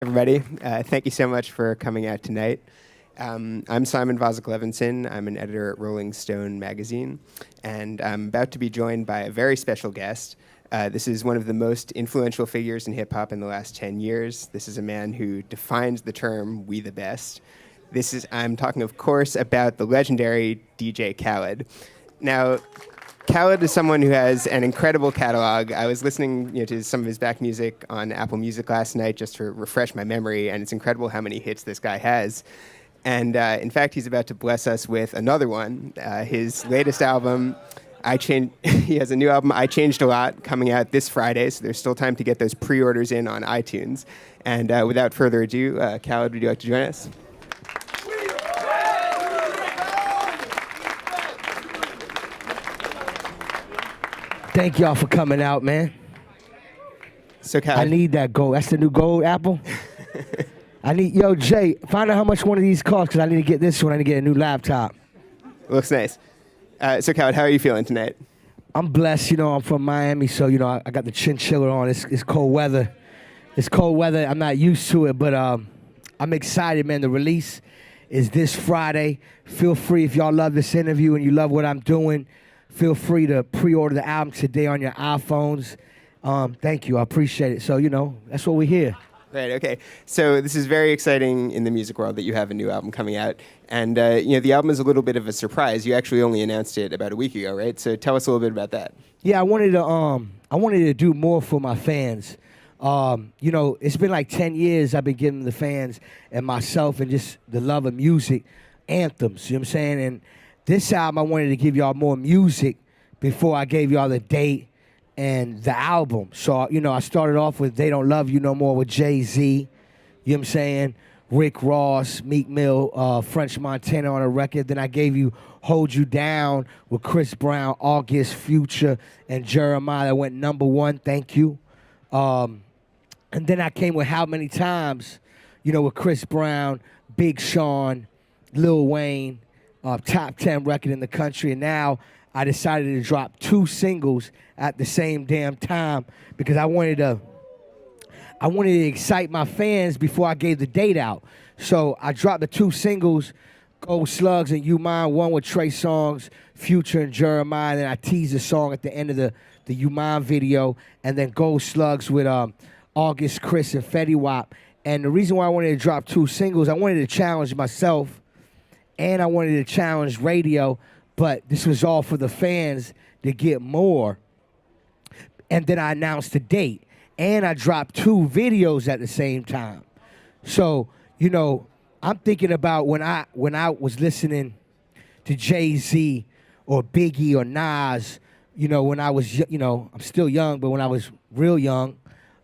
Everybody. Thank you so much for coming out tonight. I'm Simon Vosik-Levinson. I'm an editor at Rolling Stone magazine, and I'm about to be joined by a very special guest. This is one of the most influential figures in hip-hop in the last 10 years. This is a man who defines the term "we the best." I'm talking, of course, about the legendary DJ Khaled. Now, Khaled is someone who has an incredible catalog. I was listening to some of his back music on Apple Music last night just to refresh my memory, and it's incredible how many hits this guy has. And in fact, he's about to bless us with another one. His latest album, he has a new album, I Changed a Lot, coming out this Friday, so there's still time to get those pre-orders in on iTunes. And without further ado, Khaled, would you like to join us? Thank y'all for coming out, man. So, Khaled, I need that gold. That's the new gold apple. Yo, Jay, find out how much one of these costs, because I need to get this one. I need to get a new laptop. Looks nice. So, Khaled, how are you feeling tonight? I'm blessed. I'm from Miami, so, I got the chinchilla on. It's cold weather. It's cold weather. I'm not used to it, but I'm excited, man. The release is this Friday. Feel free, if y'all love this interview and you love what I'm doing, feel free to pre-order the album today on your iPhones. Thank you. I appreciate it. So, that's what we're here. Right, okay. So this is very exciting in the music world that you have a new album coming out. And, the album is a little bit of a surprise. You actually only announced it about a week ago, right? So tell us a little bit about that. Yeah, I wanted to do more for my fans. It's been like 10 years I've been giving the fans and myself and just the love of music anthems, you know what I'm saying? And this album, I wanted to give y'all more music before I gave y'all the date and the album. So, I started off with They Don't Love You No More with Jay-Z, you know what I'm saying? Rick Ross, Meek Mill, French Montana on a record. Then I gave you Hold You Down with Chris Brown, August, Future, and Jeremiah. That went #1, thank you. And then I came with How Many Times, with Chris Brown, Big Sean, Lil Wayne, top 10 record in the country. And now I decided to drop 2 singles at the same damn time because I wanted to excite my fans before I gave the date out. So I dropped the 2 singles, Gold Slugs and You Mine, one with Trey Songz, Future and Jeremiah. And then I teased the song at the end of the You Mine video. And then Gold Slugs with August, Chris, and Fetty Wap. And the reason why I wanted to drop 2 singles, I wanted to challenge myself and I wanted to challenge radio, but this was all for the fans to get more. And then I announced the date. And I dropped 2 videos at the same time. So, I'm thinking about when I was listening to Jay-Z or Biggie or Nas, when I was, I'm still young, but when I was real young,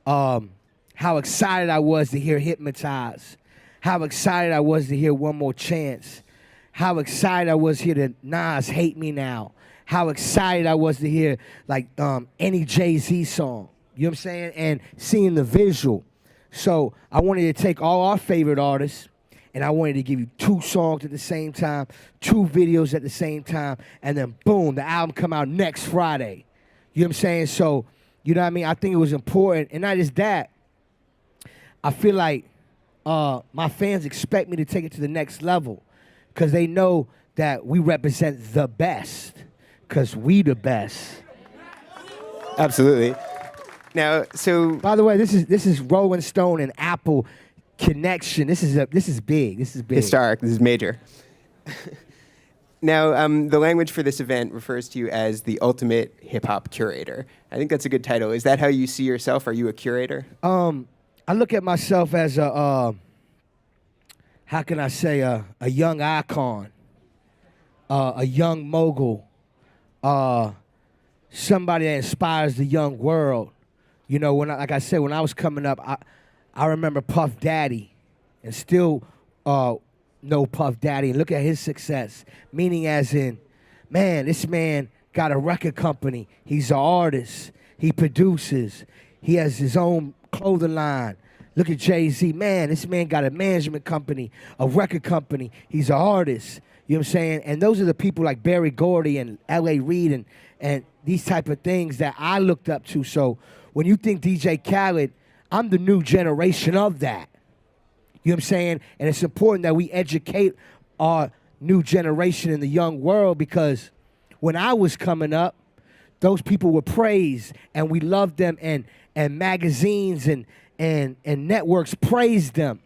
how excited I was to hear Hypnotize. How excited I was to hear One More Chance. How excited I was to hear the Nas Hate Me Now. How excited I was to hear, any Jay-Z song. You know what I'm saying? And seeing the visual. So I wanted to take all our favorite artists, and I wanted to give you 2 songs at the same time, 2 videos at the same time, and then boom, the album come out next Friday. You know what I'm saying? So, you know what I mean? I think it was important. And not just that, I feel like my fans expect me to take it to the next level because they know that we represent the best because we the best. Absolutely. Now, so by the way, this is Rolling Stone and Apple connection. This is big. This is big. Historic. This is major. Now, the language for this event refers to you as the ultimate hip-hop curator. I think that's a good title. Is that how you see yourself? Are you a curator? I look at myself as a young icon, a young mogul, somebody that inspires the young world. When like I said, when I was coming up, I remember Puff Daddy, and still know Puff Daddy, and look at his success. Meaning, as in, man, this man got a record company. He's an artist. He produces. He has his own clothing line. Look at Jay-Z. Man, this man got a management company, a record company. He's an artist. You know what I'm saying? And those are the people like Berry Gordy and L.A. Reid and these type of things that I looked up to. So when you think DJ Khaled, I'm the new generation of that. You know what I'm saying? And it's important that we educate our new generation in the young world, because when I was coming up, those people were praised and we loved them, and magazines and networks praised them.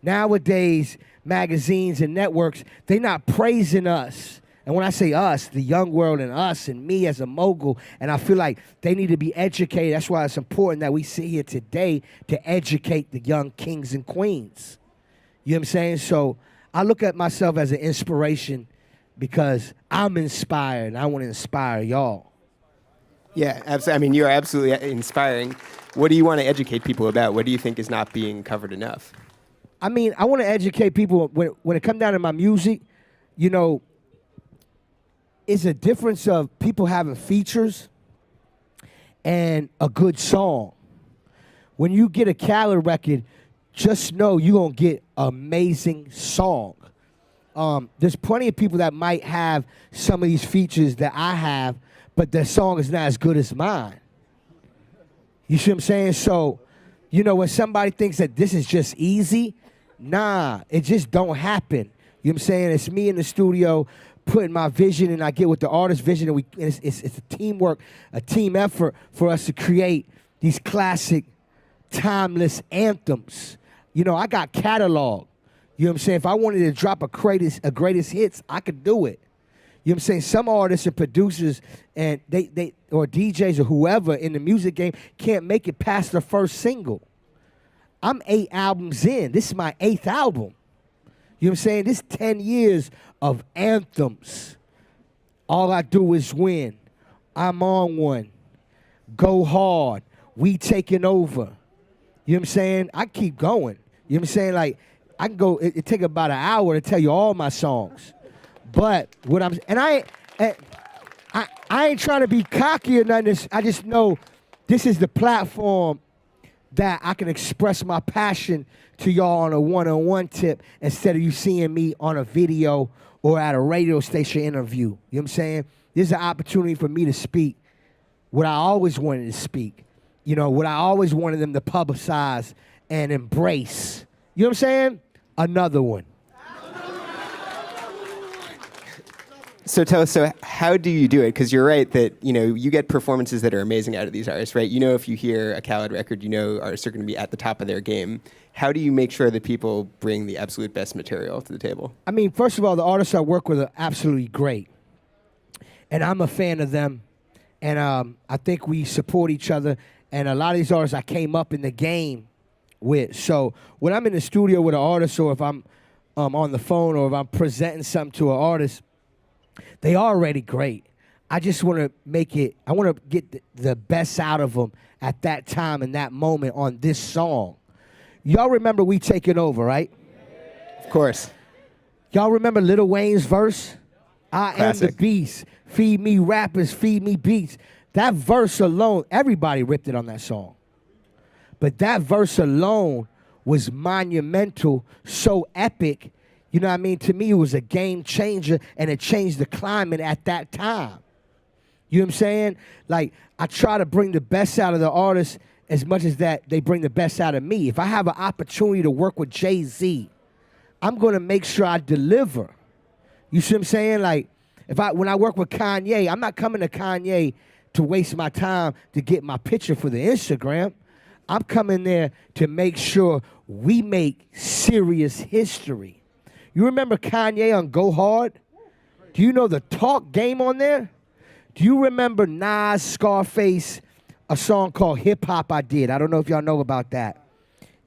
Nowadays, magazines and networks, they're not praising us. And when I say us, the young world and us and me as a mogul, and I feel like they need to be educated. That's why it's important that we sit here today to educate the young kings and queens. You know what I'm saying? So I look at myself as an inspiration because I'm inspired and I want to inspire y'all. Yeah, absolutely. I mean, you are absolutely inspiring. What do you want to educate people about? What do you think is not being covered enough? I mean, I want to educate people when it comes down to my music. You know, it's a difference of people having features and a good song. When you get a Khaled record, just know you're going to get an amazing song. There's plenty of people that might have some of these features that I have, but their song is not as good as mine. You see what I'm saying? So, you know, when somebody thinks that this is just easy, nah, it just don't happen. You know what I'm saying? It's me in the studio putting my vision, and I get with the artist's vision, and it's a teamwork, a team effort for us to create these classic, timeless anthems. You know, I got catalog. You know what I'm saying? If I wanted to drop a greatest hits, I could do it. You know what I'm saying? Some artists and producers and they or DJs or whoever in the music game can't make it past the first single. I'm 8 albums in. This is my 8th album. You know what I'm saying? This 10 years of anthems. All I do is win. I'm on one. Go hard. We taking over. You know what I'm saying? I keep going. You know what I'm saying? Like, I can go, it take about an hour to tell you all my songs. But what I ain't trying to be cocky or nothing. I just know this is the platform that I can express my passion to y'all on a one-on-one tip instead of you seeing me on a video or at a radio station interview. You know what I'm saying? This is an opportunity for me to speak what I always wanted to speak. You know, what I always wanted them to publicize and embrace. You know what I'm saying? Another one. So tell us, so how do you do it? Because you're right that, you know, you get performances that are amazing out of these artists, right? You know, if you hear a Khaled record, you know artists are going to be at the top of their game. How do you make sure that people bring the absolute best material to the table? I mean, first of all, the artists I work with are absolutely great. And I'm a fan of them. And I think we support each other. And a lot of these artists I came up in the game with. So when I'm in the studio with an artist, or if I'm on the phone, or if I'm presenting something to an artist, they are already great. I just want to make it, I want to get the best out of them at that time and that moment on this song. Y'all remember We Taking Over, right? Of course. Y'all remember Lil Wayne's verse? I Classic. am the beast. Feed me rappers, feed me beats. That verse alone, everybody ripped it on that song. But that verse alone was monumental, so epic. You know what I mean? To me, it was a game changer, and it changed the climate at that time. You know what I'm saying? Like, I try to bring the best out of the artist as much as that they bring the best out of me. If I have an opportunity to work with Jay-Z, I'm going to make sure I deliver. You see what I'm saying? Like, when I work with Kanye, I'm not coming to Kanye to waste my time to get my picture for the Instagram. I'm coming there to make sure we make serious history. You remember Kanye on Go Hard? Do you know the talk game on there? Do you remember Nas, Scarface, a song called Hip Hop I Did? I don't know if y'all know about that.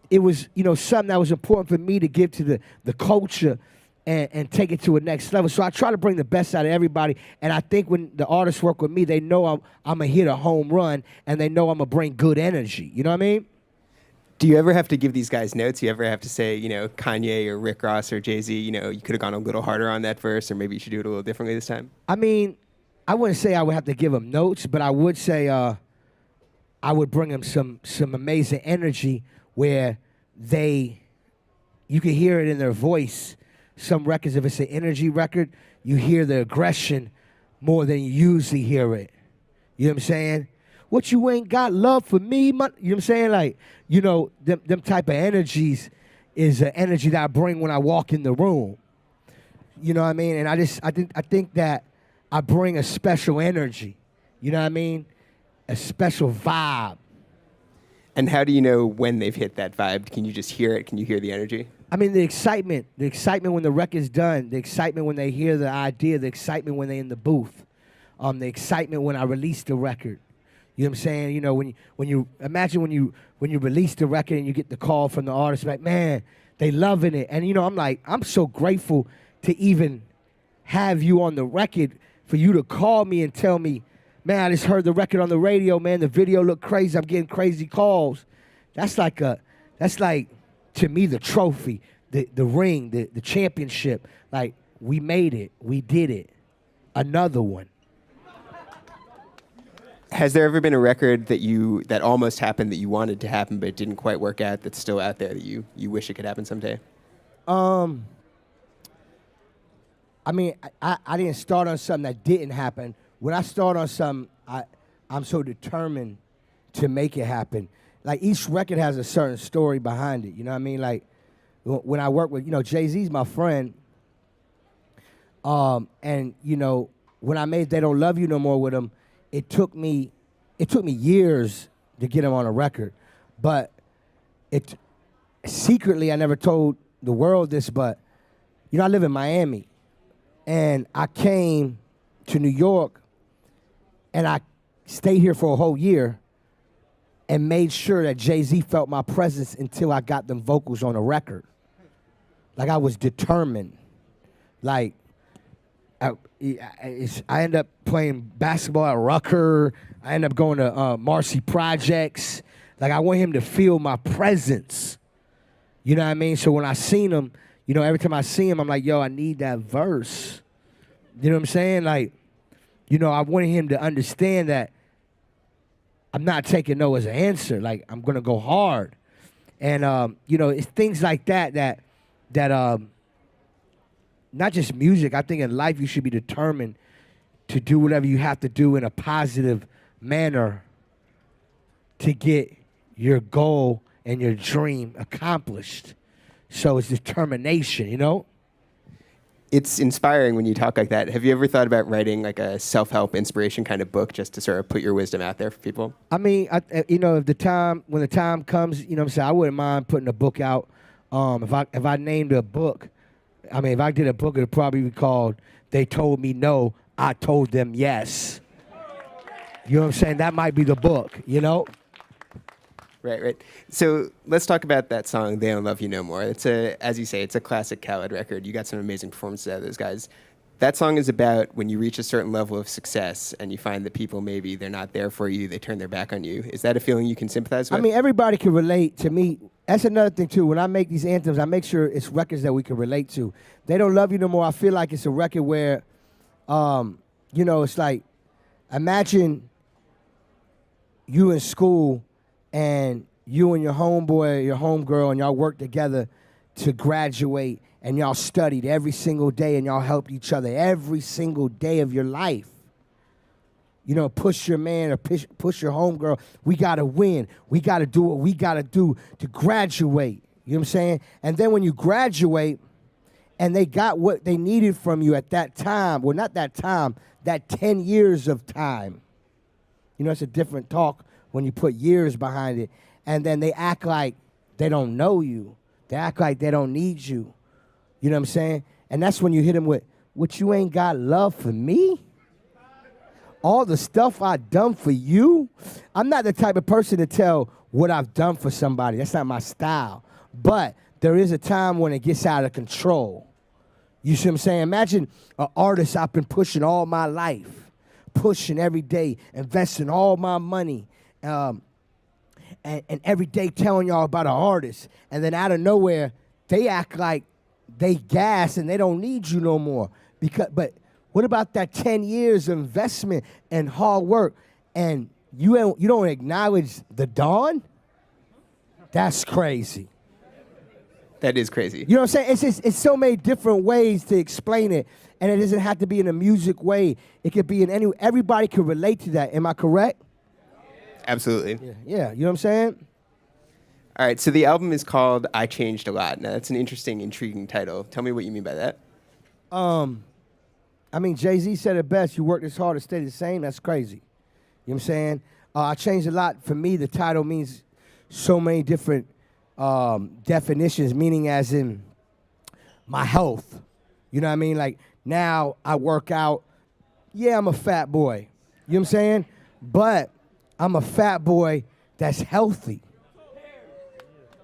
It was, you know, something that was important for me to give to the culture and take it to a next level. So I try to bring the best out of everybody. And I think when the artists work with me, they know I'm going to hit a home run, and they know I'm going to bring good energy. You know what I mean? Do you ever have to give these guys notes? You ever have to say, you know, Kanye or Rick Ross or Jay-Z, you know, you could have gone a little harder on that verse, or maybe you should do it a little differently this time? I mean, I wouldn't say I would have to give them notes, but I would say I would bring them some amazing energy where you can hear it in their voice. Some records, if it's an energy record, you hear the aggression more than you usually hear it. You know what I'm saying? What, you ain't got love for me? You know what I'm saying? Like, you know, them type of energies, is an energy that I bring when I walk in the room. You know what I mean? And I think that I bring a special energy. You know what I mean? A special vibe. And how do you know when they've hit that vibe? Can you just hear it? Can you hear the energy? I mean, the excitement when the record's done, the excitement when they hear the idea, the excitement when they're in the booth, the excitement when I release the record. You know what I'm saying? You know, when you imagine when you release the record and you get the call from the artist, like, man, they loving it. And, you know, I'm like, I'm so grateful to even have you on the record, for you to call me and tell me, man, I just heard the record on the radio, man, the video looked crazy, I'm getting crazy calls. That's like, to me, the trophy, the ring, the championship. Like, we made it, we did it. Another one. Has there ever been a record that almost happened that you wanted to happen but it didn't quite work out, that's still out there that you wish it could happen someday? I mean, I didn't start on something that didn't happen. When I start on something, I'm so determined to make it happen. Like, each record has a certain story behind it. You know what I mean? Like, when I work with, you know, Jay-Z's my friend. And, you know, when I made They Don't Love You No More with him, it took me years to get him on a record. But secretly, I never told the world this, but, you know, I live in Miami. And I came to New York, and I stayed here for a whole year and made sure that Jay-Z felt my presence until I got them vocals on a record. Like, I was determined. Like, I ended up playing basketball at Rucker. I ended up going to Marcy Projects. Like, I want him to feel my presence. You know what I mean? So when I seen him, you know, every time I see him, I'm like, yo, I need that verse. You know what I'm saying? Like, you know, I wanted him to understand that I'm not taking no as an answer. Like, I'm going to go hard. And, you know, it's things like that not just music. I think in life you should be determined to do whatever you have to do in a positive manner to get your goal and your dream accomplished. So it's determination, you know? It's inspiring when you talk like that. Have you ever thought about writing like a self-help inspiration kind of book just to sort of put your wisdom out there for people? I mean, you know, when the time comes, you know what I'm saying, I wouldn't mind putting a book out. If I named a book, I mean, if I did a book, it would probably be called They Told Me No, I Told Them Yes. You know what I'm saying? That might be the book, you know? Right. So let's talk about that song, They Don't Love You No More. It's as you say, it's a classic Khaled record. You got some amazing performances out of those guys. That song is about when you reach a certain level of success and you find that people, maybe they're not there for you, they turn their back on you. Is that a feeling you can sympathize with? I mean, everybody can relate to me. That's another thing, too. When I make these anthems, I make sure it's records that we can relate to. They Don't Love You No More, I feel like it's a record where, you know, it's like, imagine you in school and you and your homeboy, your homegirl, and y'all work together to graduate, and y'all studied every single day, and y'all helped each other every single day of your life. You know, push your man or push your homegirl. We got to win. We got to do what we got to do to graduate. You know what I'm saying? And then when you graduate and they got what they needed from you at that time, well, not that time, that 10 years of time. You know, it's a different talk when you put years behind it. And then they act like they don't know you. They act like they don't need you. You know what I'm saying? And that's when you hit them with, what, you ain't got love for me? All the stuff I done for you? I'm not the type of person to tell what I've done for somebody. That's not my style. But there is a time when it gets out of control. You see what I'm saying? Imagine an artist I've been pushing all my life, pushing every day, investing all my money, and every day telling y'all about an artist. And then out of nowhere, they act like they gas and they don't need you no more. But what about that 10 years of investment and hard work, and you don't acknowledge the dawn? That's crazy. That is crazy. You know what I'm saying? It's so many different ways to explain it, and it doesn't have to be in a music way. It could be in any. Everybody can relate to that. Am I correct? Absolutely. Yeah. You know what I'm saying? All right, so the album is called I Changed a Lot. Now, that's an interesting, intriguing title. Tell me what you mean by that. I mean, Jay-Z said it best. You work this hard to stay the same. That's crazy. You know what I'm saying? I changed a lot. For me, the title means so many different definitions, meaning as in my health. You know what I mean? Like, now I work out. Yeah, I'm a fat boy. You know what I'm saying? But I'm a fat boy that's healthy.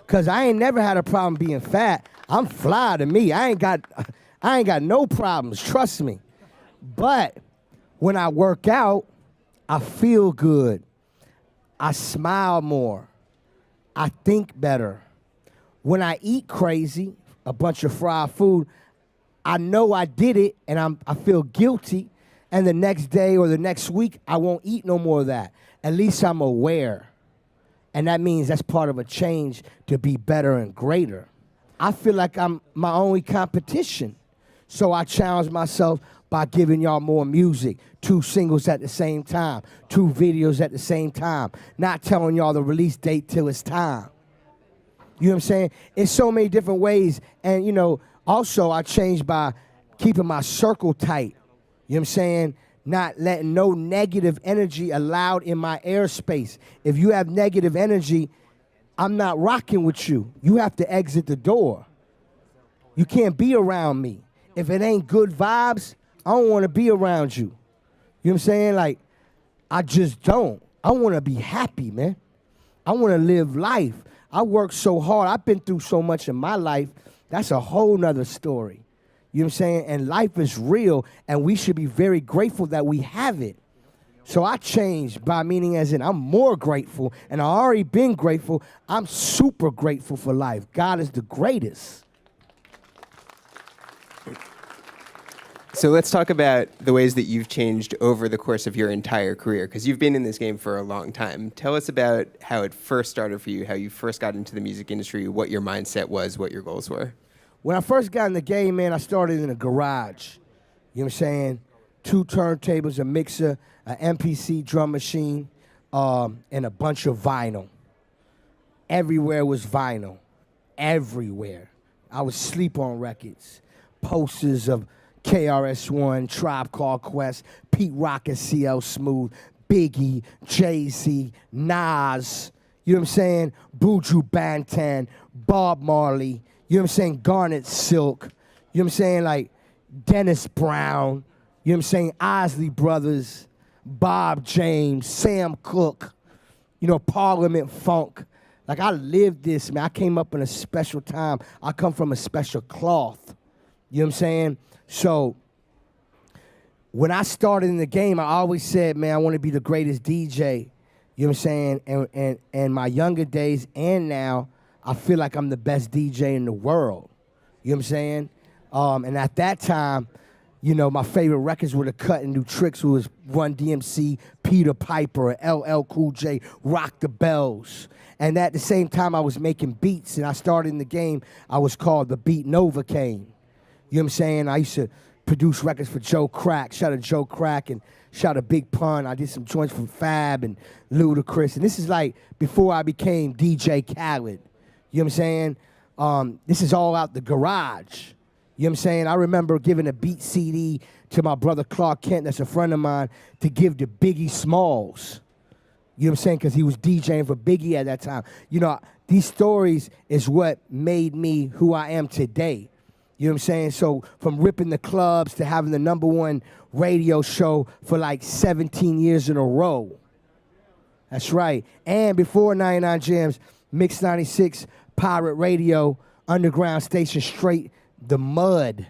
Because I ain't never had a problem being fat. I'm fly to me. I ain't got no problems, trust me. But when I work out, I feel good. I smile more. I think better. When I eat crazy, a bunch of fried food, I know I did it and I feel guilty. And the next day or the next week, I won't eat no more of that. At least I'm aware. And that means that's part of a change to be better and greater. I feel like I'm my only competition. So I challenge myself by giving y'all more music, 2 singles at the same time, 2 videos at the same time, not telling y'all the release date till it's time. You know what I'm saying? It's so many different ways. And, you know, also I changed by keeping my circle tight. You know what I'm saying? Not letting no negative energy allowed in my airspace. If you have negative energy, I'm not rocking with you. You have to exit the door. You can't be around me. If it ain't good vibes, I don't want to be around you. You know what I'm saying? Like, I just don't. I want to be happy, man. I want to live life. I work so hard. I've been through so much in my life. That's a whole nother story. You know what I'm saying? And life is real, and we should be very grateful that we have it. So I changed by meaning as in I'm more grateful, and I already been grateful. I'm super grateful for life. God is the greatest. So let's talk about the ways that you've changed over the course of your entire career, because you've been in this game for a long time. Tell us about how it first started for you, how you first got into the music industry, what your mindset was, what your goals were. When I first got in the game, man, I started in a garage. You know what I'm saying? 2 turntables, a mixer, an MPC drum machine, and a bunch of vinyl. Everywhere was vinyl. Everywhere. I would sleep on records. Posters of KRS-One, Tribe Called Quest, Pete Rock and CL Smooth, Biggie, Jay-Z, Nas, you know what I'm saying? Buju Banton, Bob Marley, you know what I'm saying? Garnet Silk, you know what I'm saying? Like Dennis Brown, you know what I'm saying? Isley Brothers, Bob James, Sam Cooke, you know, Parliament Funk. Like, I lived this, man. I came up in a special time. I come from a special cloth. You know what I'm saying? So when I started in the game, I always said, man, I want to be the greatest DJ. You know what I'm saying? And my younger days and now, I feel like I'm the best DJ in the world. You know what I'm saying? And at that time, you know, my favorite records were the Cut and New Tricks, who was Run DMC, Peter Piper, LL Cool J, Rock the Bells. And at the same time, I was making beats, and I started in the game. I was called the Beat Novocaine. You know what I'm saying? I used to produce records for Joe Crack. Shout out to Joe Crack and shout out to Big Pun. I did some joints for Fab and Ludacris. And this is like before I became DJ Khaled. You know what I'm saying? This is all out the garage. You know what I'm saying? I remember giving a beat CD to my brother Clark Kent, that's a friend of mine, to give to Biggie Smalls. You know what I'm saying? Because he was DJing for Biggie at that time. You know, these stories is what made me who I am today. You know what I'm saying? So from ripping the clubs to having the #1 radio show for like 17 years in a row. That's right. And before 99 Jams, Mix 96, Pirate Radio, Underground Station, straight the mud.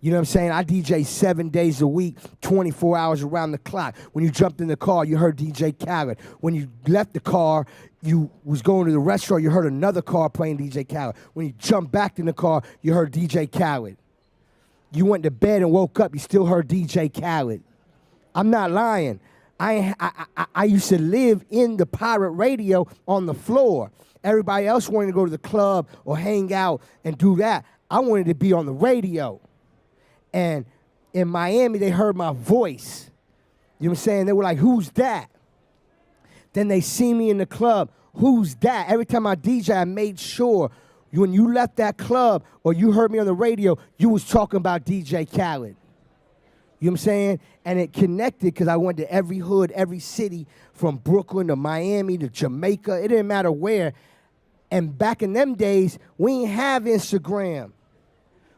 You know what I'm saying? I DJ 7 days a week, 24 hours around the clock. When you jumped in the car, you heard DJ Khaled. When you left the car, you was going to the restaurant, you heard another car playing DJ Khaled. When you jumped back in the car, you heard DJ Khaled. You went to bed and woke up, you still heard DJ Khaled. I'm not lying. I used to live in the pirate radio on the floor. Everybody else wanted to go to the club or hang out and do that. I wanted to be on the radio. And in Miami, they heard my voice. You know what I'm saying? They were like, who's that? Then they see me in the club. who's that? Every time I DJ, I made sure when you left that club or you heard me on the radio, you was talking about DJ Khaled. You know what I'm saying? And it connected because I went to every hood, every city, from Brooklyn to Miami to Jamaica. It didn't matter where. And back in them days, we ain't have Instagram.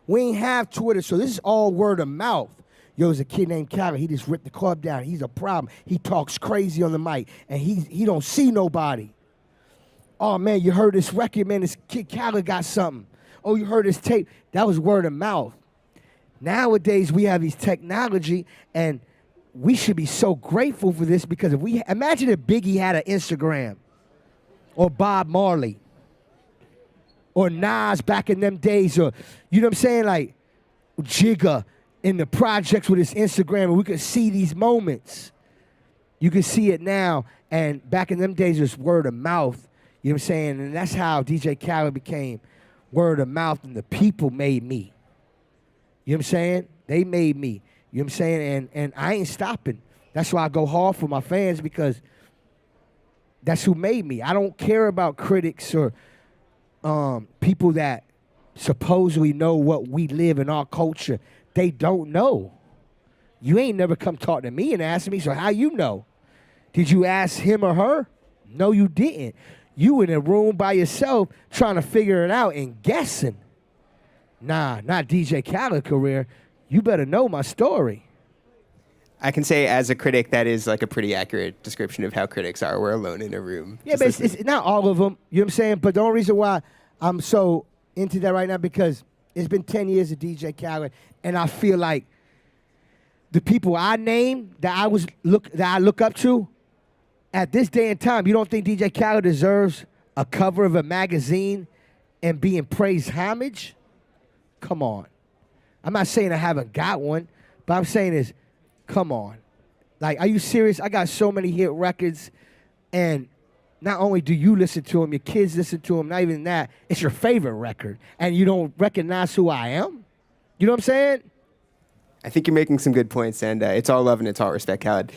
We ain't have Twitter. So this is all word of mouth. Yo, there's a kid named Khaled. He just ripped the club down. He's a problem. He talks crazy on the mic, and he don't see nobody. Oh, man, you heard this record, man. This kid Khaled got something. Oh, you heard this tape. That was word of mouth. Nowadays, we have these technology, and we should be so grateful for this because if we imagine if Biggie had an Instagram, or Bob Marley, or Nas back in them days, or you know what I'm saying, like Jigga in the projects with his Instagram, and we could see these moments. You can see it now, and back in them days, it was word of mouth. You know what I'm saying, and that's how DJ Khaled became word of mouth, and the people made me. You know what I'm saying? They made me. You know what I'm saying? And I ain't stopping. That's why I go hard for my fans because that's who made me. I don't care about critics or people that supposedly know what we live in our culture. They don't know. You ain't never come talk to me and ask me, so how you know? Did you ask him or her? No, you didn't. You in a room by yourself trying to figure it out and guessing. Nah, not DJ Khaled career. You better know my story. I can say as a critic, that is like a pretty accurate description of how critics are. We're alone in a room. Yeah, but it's not all of them. You know what I'm saying? But the only reason why I'm so into that right now because it's been 10 years of DJ Khaled, and I feel like the people I name that I look up to at this day and time, you don't think DJ Khaled deserves a cover of a magazine and being praised homage? Come on. I'm not saying I haven't got one, but I'm saying is, come on. Like, are you serious? I got so many hit records, and not only do you listen to them, your kids listen to them, not even that, it's your favorite record, and you don't recognize who I am? You know what I'm saying? I think you're making some good points, and it's all love and it's all respect, Khaled.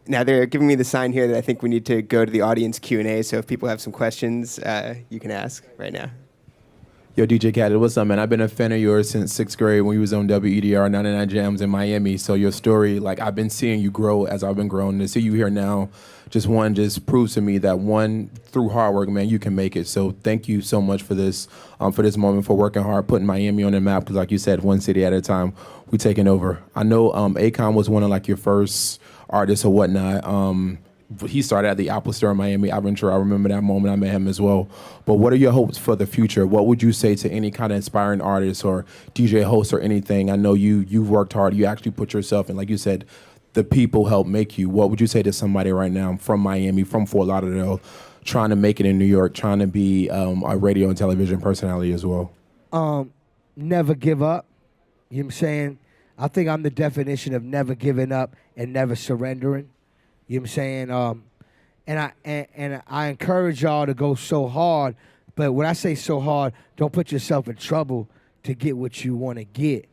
Now they're giving me the sign here that I think we need to go to the audience Q&A, so if people have some questions, you can ask right now. Yo, DJ Khaled, what's up, man? I've been a fan of yours since 6th grade when you was on WEDR 99 Jams in Miami. So your story, like, I've been seeing you grow as I've been growing. To see you here now, just proves to me that through hard work, man, you can make it. So thank you so much for this moment, for working hard, putting Miami on the map. Because like you said, one city at a time, we taking over. I know Akon was one of like your first artists or whatnot. He started at the Apple Store in Miami, Aventura. I remember that moment. I met him as well. But what are your hopes for the future? What would you say to any kind of inspiring artist or DJ host or anything? I know you've worked hard. You actually put yourself in, like you said, the people help make you. What would you say to somebody right now from Miami, from Fort Lauderdale, trying to make it in New York, trying to be a radio and television personality as well? Never give up. You know what I'm saying? I think I'm the definition of never giving up and never surrendering. You know what I'm saying? And I encourage y'all to go so hard, but when I say so hard, don't put yourself in trouble to get what you want to get.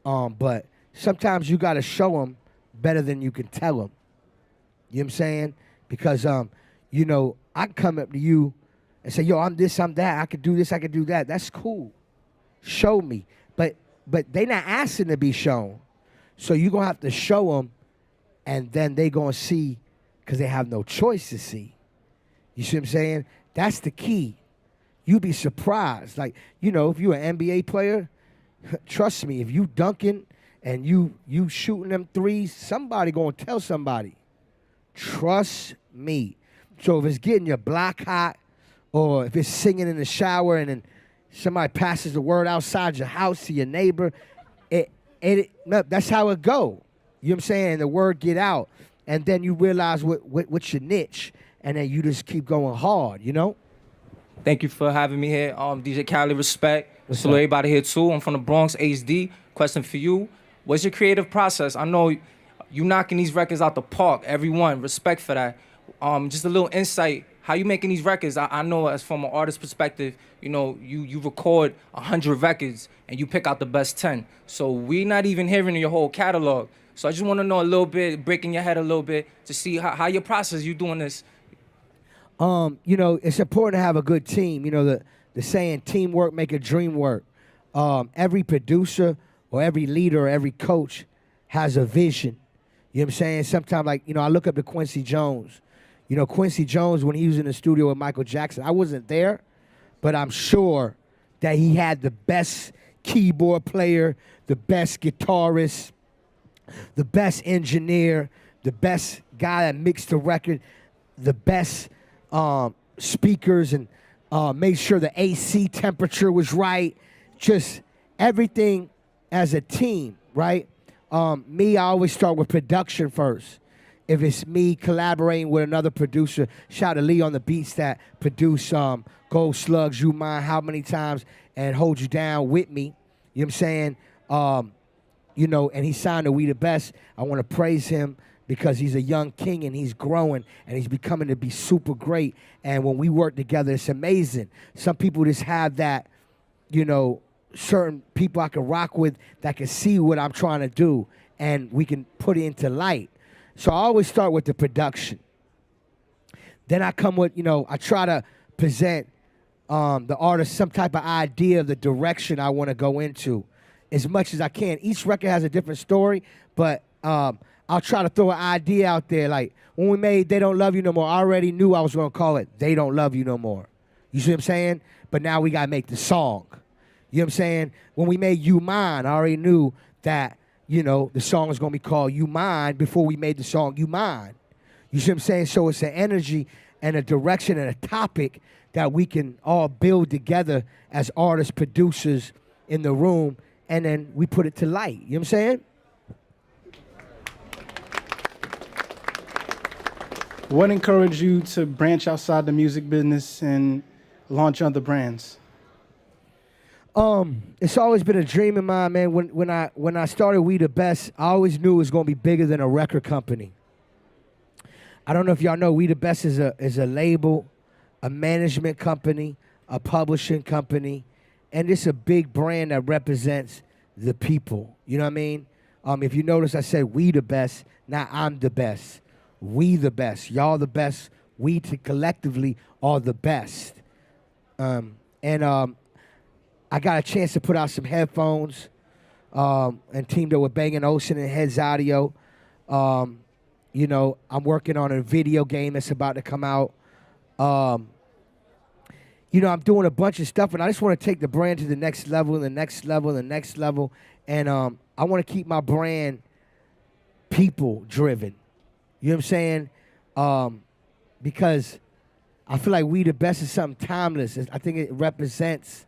But sometimes you got to show them better than you can tell them. You know what I'm saying? Because, you know, I can come up to you and say, yo, I'm this, I'm that, I can do this, I can do that. That's cool. Show me. But they not asking to be shown. So you're going to have to show them, and then they going to see because they have no choice to see. You see what I'm saying? That's the key. You be surprised. Like, you know, if you're an NBA player, trust me, if you dunking and you shooting them threes, somebody going to tell somebody. Trust me. So if it's getting your block hot or if it's singing in the shower and then somebody passes the word outside your house to your neighbor, that's how it go. You know what I'm saying? The word get out, and then you realize what's your niche, and then you just keep going hard, you know? Thank you for having me here. DJ Khaled, respect. Salute everybody here, too. I'm from the Bronx, HD. Question for you. What's your creative process? I know you knocking these records out the park. Everyone, respect for that. Just a little insight. How you making these records? I know as from an artist perspective, you know, you record 100 records, and you pick out the best 10. So we not even hearing your whole catalog. So I just want to know a little bit, breaking your head a little bit, to see how your process, you doing this. It's important to have a good team. The saying, teamwork make a dream work. Every producer or every leader or every coach has a vision. You know what I'm saying? Sometimes, I look up to Quincy Jones. Quincy Jones, when he was in the studio with Michael Jackson, I wasn't there, but I'm sure that he had the best keyboard player, the best guitarist, the best engineer, the best guy that mixed the record, the best speakers, and made sure the AC temperature was right. Just everything as a team, right? I always start with production first. If it's me collaborating with another producer, shout out to Lee on the beats that produce Gold Slugs, You Mind, How Many Times, and Hold You Down with me. You know what I'm saying? And he signed to We the Best. I want to praise him because he's a young king and he's growing and he's becoming to be super great. And when we work together, it's amazing. Some people just have that, certain people I can rock with that can see what I'm trying to do and we can put it into light. So I always start with the production. Then I come with, I try to present the artist some type of idea of the direction I want to go into as much as I can. Each record has a different story, but I'll try to throw an idea out there. Like when we made They Don't Love You No More, I already knew I was going to call it They Don't Love You No More. You see what I'm saying? But now we got to make the song. You know what I'm saying? When we made You Mine, I already knew that, the song was going to be called You Mine before we made the song You Mine. You see what I'm saying? So it's an energy and a direction and a topic that we can all build together as artists, producers in the room, and then we put it to light. You know what I'm saying? What encouraged you to branch outside the music business and launch other brands? It's always been a dream of mine, man. When I started We the Best, I always knew it was going to be bigger than a record company. I don't know if y'all know, We the Best is a label, a management company, a publishing company, and it's a big brand that represents the people. You know what I mean? If you notice, I said We the Best, not I'm the best. We the best. Y'all the best. We collectively are the best. I got a chance to put out some headphones and teamed up with Bang & Olufsen and Heads Audio. I'm working on a video game that's about to come out. I'm doing a bunch of stuff, and I just want to take the brand to the next level, and the next level, and the next level. And I want to keep my brand people-driven. You know what I'm saying? Because I feel like We the Best is something timeless. I think it represents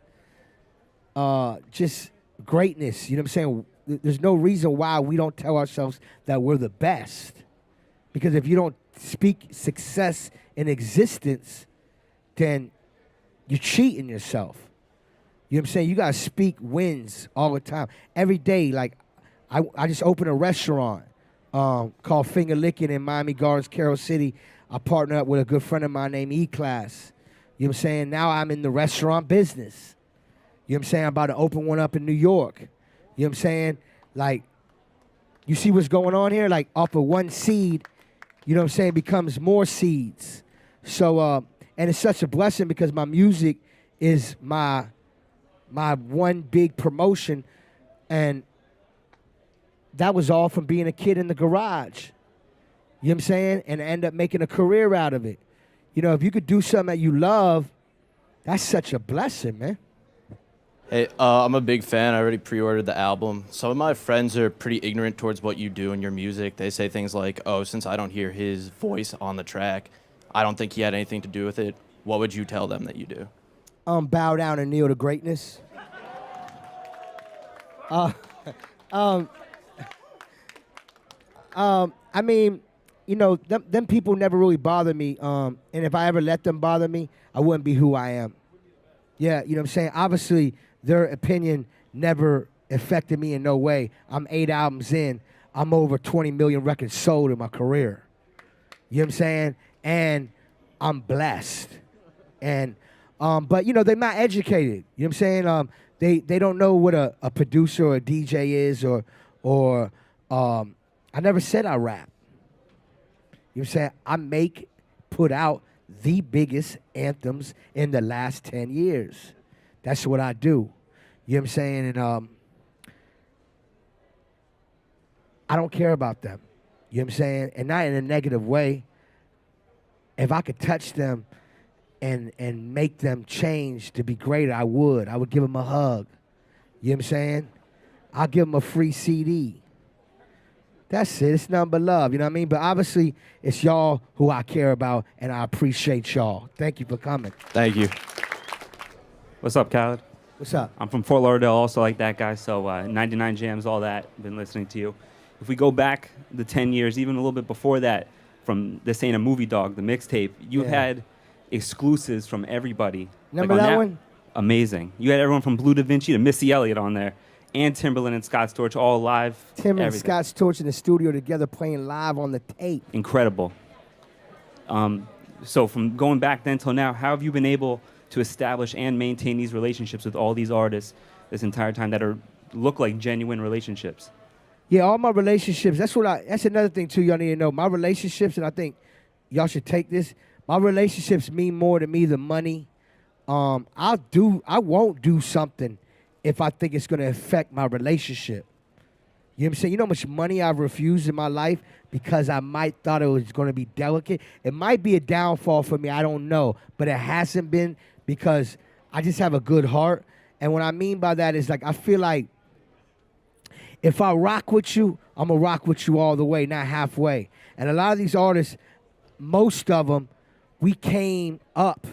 just greatness. You know what I'm saying? There's no reason why we don't tell ourselves that we're the best. Because if you don't speak success in existence, then you're cheating yourself. You know what I'm saying? You got to speak wins all the time. Every day, like, I just opened a restaurant called Finger Licking in Miami Gardens, Carroll City. I partnered up with a good friend of mine named E-Class. You know what I'm saying? Now I'm in the restaurant business. You know what I'm saying? I'm about to open one up in New York. You know what I'm saying? Like, you see what's going on here? Like, off of one seed, you know what I'm saying, becomes more seeds. So, and it's such a blessing because my music is my one big promotion, and that was all from being a kid in the garage. You know what I'm saying? And end up making a career out of it. If you could do something that you love, that's such a blessing, man. Hey, I'm a big fan. I already pre-ordered the album. Some of my friends are pretty ignorant towards what you do in your music. They say things like, oh, since I don't hear his voice on the track, I don't think he had anything to do with it. What would you tell them that you do? Bow down and kneel to greatness. I mean, them people never really bother me. And if I ever let them bother me, I wouldn't be who I am. Yeah, you know what I'm saying? Obviously, their opinion never affected me in no way. I'm 8 albums in. I'm over 20 million records sold in my career. You know what I'm saying? And I'm blessed. And but they're not educated. You know what I'm saying? They don't know what a producer or a DJ is or I never said I rap. You know what I'm saying? I put out the biggest anthems in the last 10 years. That's what I do. You know what I'm saying? And I don't care about them. You know what I'm saying? And not in a negative way. If I could touch them and make them change to be greater, I would. I would give them a hug. You know what I'm saying? I'll give them a free CD. That's it. It's nothing but love. You know what I mean? But obviously, it's y'all who I care about, and I appreciate y'all. Thank you for coming. Thank you. What's up, Khaled? What's up? I'm from Fort Lauderdale, also like that guy, so 99 Jams, all that, been listening to you. If we go back the 10 years, even a little bit before that, from This Ain't a Movie Dog, the mixtape, you had exclusives from everybody. Remember like that one? Amazing. You had everyone from Blue Da Vinci to Missy Elliott on there, and Timberland and Scott Storch all live. Tim and everything. Scott Storch in the studio together playing live on the tape. Incredible. So from going back then till now, how have you been able to establish and maintain these relationships with all these artists this entire time that look like genuine relationships? Yeah, all my relationships, that's another thing too y'all need to know. My relationships, and I think y'all should take this, my relationships mean more to me than money. I won't do something if I think it's gonna affect my relationship. You know what I'm saying? You know how much money I've refused in my life because I might thought it was gonna be delicate? It might be a downfall for me, I don't know, but it hasn't been because I just have a good heart. And what I mean by that is like, I feel like if I rock with you, I'm going to rock with you all the way, not halfway. And a lot of these artists, most of them, we came up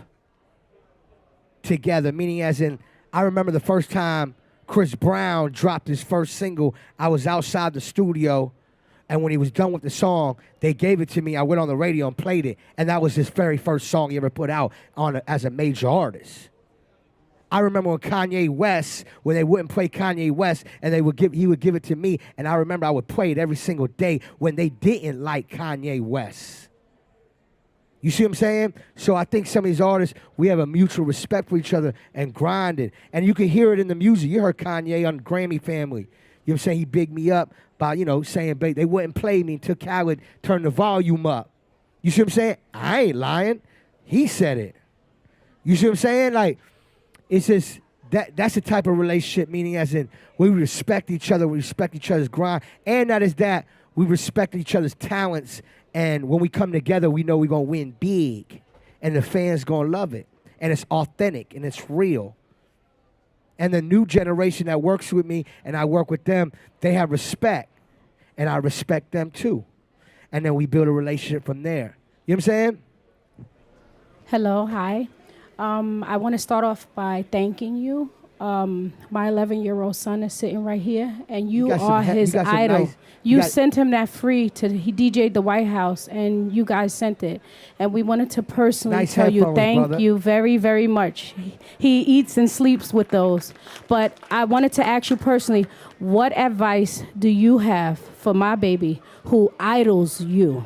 together, meaning as in, I remember the first time Chris Brown dropped his first single, I was outside the studio, and when he was done with the song, they gave it to me. I went on the radio and played it, and that was his very first song he ever put out as a major artist. I remember when Kanye West, when they wouldn't play Kanye West, and he would give it to me, and I remember I would play it every single day when they didn't like Kanye West. You see what I'm saying? So I think some of these artists, we have a mutual respect for each other and grinded. And you can hear it in the music. You heard Kanye on Grammy Family. You know what I'm saying? He bigged me up by, saying they wouldn't play me until Khaled turned the volume up. You see what I'm saying? I ain't lying. He said it. You see what I'm saying? Like, it's just, that's the type of relationship, meaning as in we respect each other, we respect each other's grind, and not as that, we respect each other's talents, and when we come together, we know we're going to win big, and the fans going to love it, and it's authentic, and it's real. And the new generation that works with me, and I work with them, they have respect, and I respect them too. And then we build a relationship from there. You know what I'm saying? Hello, hi. I want to start off by thanking you. My 11-year-old son is sitting right here, and you are his idol. You sent him that free he DJ'd the White House, and you guys sent it. And we wanted to personally tell you thank you very, very much. He eats and sleeps with those. But I wanted to ask you personally, what advice do you have for my baby who idols you?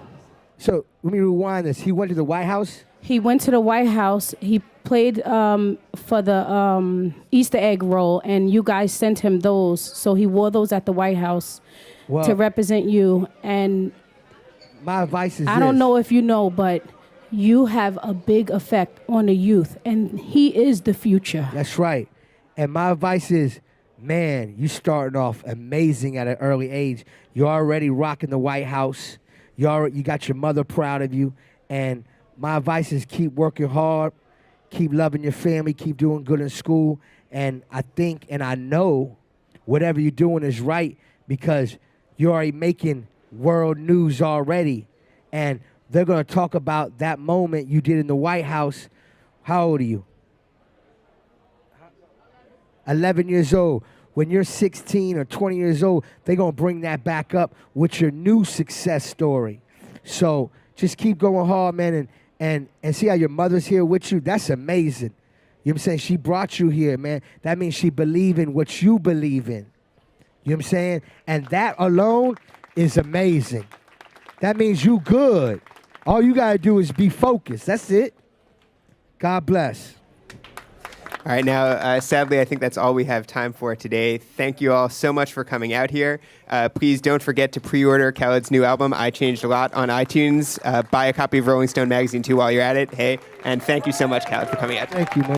So let me rewind this. He went to the White House? He went to the White House. He played for the Easter egg roll, and you guys sent him those. So he wore those at the White House to represent you. And my advice is I don't know if you know, but you have a big effect on the youth, and he is the future. That's right. And my advice is, man, you starting off amazing at an early age. You're already rocking the White House. You got your mother proud of you. And my advice is keep working hard, keep loving your family, keep doing good in school. And I think and I know whatever you're doing is right because you're already making world news already. And they're going to talk about that moment you did in the White House. How old are you? 11 years old. When you're 16 or 20 years old, they're going to bring that back up with your new success story. So just keep going hard, man, and see how your mother's here with you. That's amazing. You know what I'm saying? She brought you here, man. That means she believe in what you believe in. You know what I'm saying? And that alone is amazing. That means you good. All you got to do is be focused. That's it. God bless. All right, now, sadly, I think that's all we have time for today. Thank you all so much for coming out here. Please don't forget to pre-order Khaled's new album, I Changed a Lot, on iTunes. Buy a copy of Rolling Stone magazine, too, while you're at it. Hey, and thank you so much, Khaled, for coming out. Thank you, man.